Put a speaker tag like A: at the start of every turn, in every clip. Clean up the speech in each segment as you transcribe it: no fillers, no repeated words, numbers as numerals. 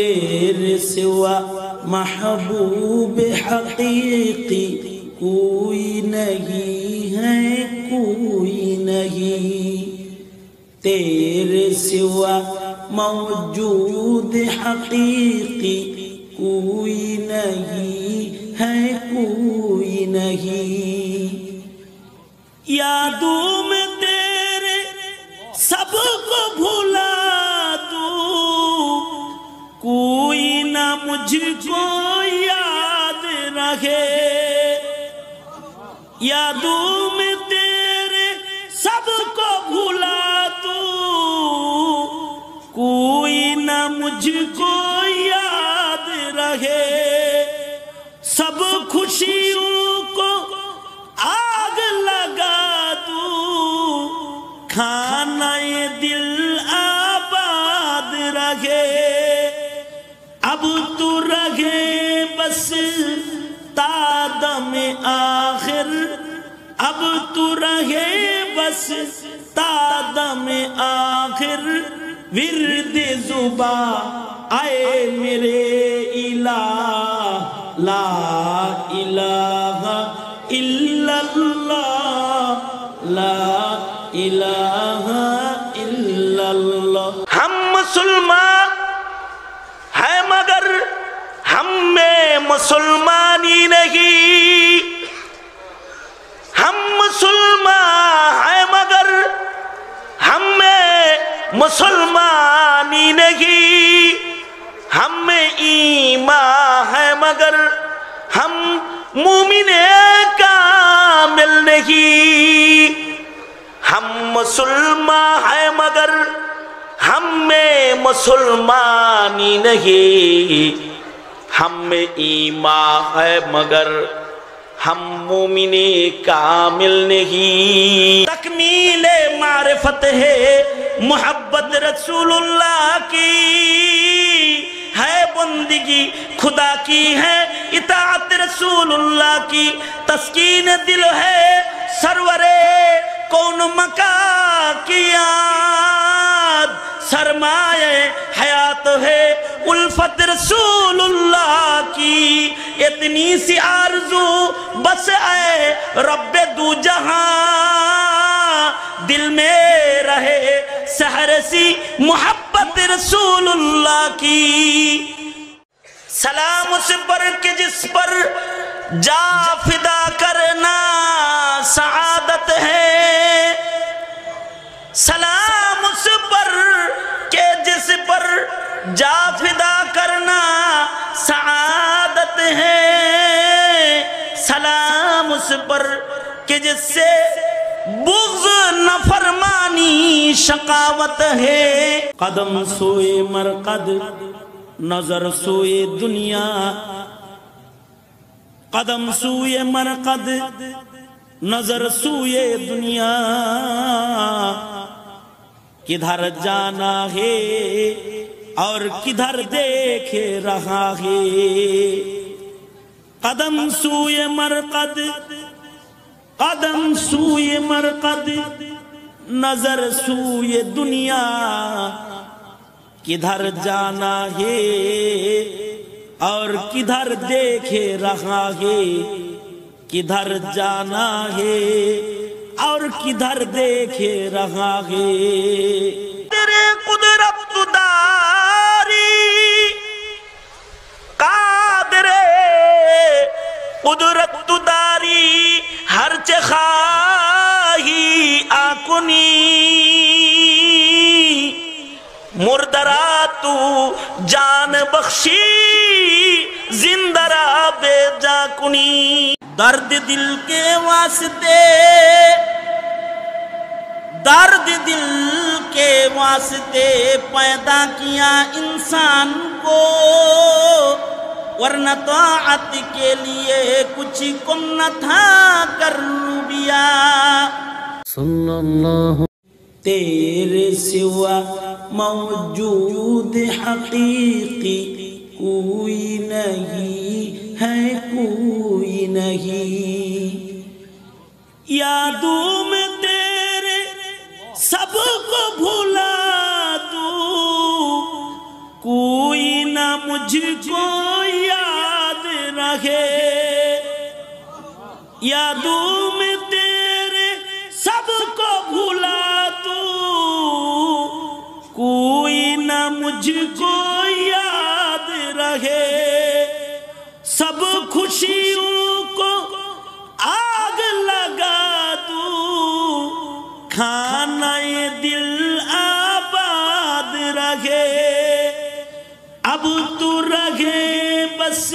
A: تیرے سوا محبوب حقیقی کوئی نہیں ہے، کوئی نہیں، تیرے سوا موجود حقیقی کوئی نہیں ہے، کوئی نہیں، یادوں میں تیرے سب کو بھولا دوں، کوئی نہ مجھ کو یاد رکھے، یادوں میں تیرے سب کو بھولا دوں، کوئی نہ مجھ کو یاد رہے، سب خوشیوں کو آگ لگا دوں، کھانا یہ دل آباد رہے، اب تو رہے بس تا دم آخر، اب تو رہے بس تا دم آخر، ورد زباں آئے میرے الہ، لا الہ الا اللہ، لا الہ الا اللہ۔ ہم مسلمان ہیں مگر ہم میں مسلمانی نہیں، ہم مسلمان ہیں مگر ہم میں مسلمانی نہیں، ہم میں ایمان ہے مگر ہم مومن کامل نہیں، ہم مسلمان ہیں مگر ہم میں مسلمانی نہیں، ہم میں ایمان ہے مگر ہم مومن کامل نہیں۔ تکمیل معرفت ہے محبت رسول اللہ کی، ہے بندگی خدا کی ہے اطاعت رسول اللہ کی، تسکین دل ہے سرور کون مکان کی یاد، سرمایہ حیات ہے الفت رسول اللہ کی، اتنی سی آرزو بس اے رب دو جہاں، دل میں رہے سحر سی محبت رسول اللہ کی، سلام اس پر کہ جس پر جا فدا کرنا سعادت ہے، سلام اس پر کہ جس پر جا فدا کرنا سعادت ہے، سلام اس پر کہ جس سے بغض نافرمانی شقاوت ہے، قدم سوئے مرقد نظر سوئے دنیا، قدم سوئے مرقد نظر سوئے دنیا، کدھر جانا ہے اور کدھر دیکھ رہا ہے، قدم سوئے مرقد، قدم سوئے مرقد نظر سوئے دنیا، کدھر جانا ہے اور کدھر دیکھ رہا ہے، کدھر جانا ہے اور کدھر دیکھ رہا ہے، تیرے قدرت داری قادر قدرت داری ہر چه خواهی آکنی، مردرا تو جان بخشی زندرا بے جا کنی، درد دل کے واسطے، درد دل کے واسطے پیدا کیا انسان کو، ورنہ طاعت کے لیے کچھ کم نہ تھا کروبیا، صلی اللہ تیرے سوا موجود حقیقی کوئی نہیں ہے، کوئی نہیں، یادوں میں تیرے سب کو بھولا دوں، کوئی نہ مجھ کو یاد رہے، یادوں میں تیرے سب کو بھولا تو، کوئی نہ مجھ کو یاد رہے، سب خوشیوں کو آگ لگا دوں، کھانا یہ دل آباد رہے، اب تو رہے بس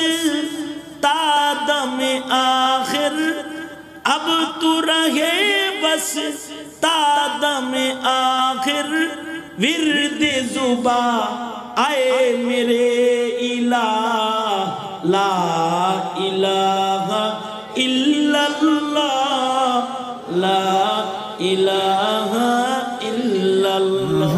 A: تا دم آخر، اب تو رہے بس تا دم آخر، ورد زباں آئے میرے الہ، لا الہ الا اللہ، لا الہ الا اللہ۔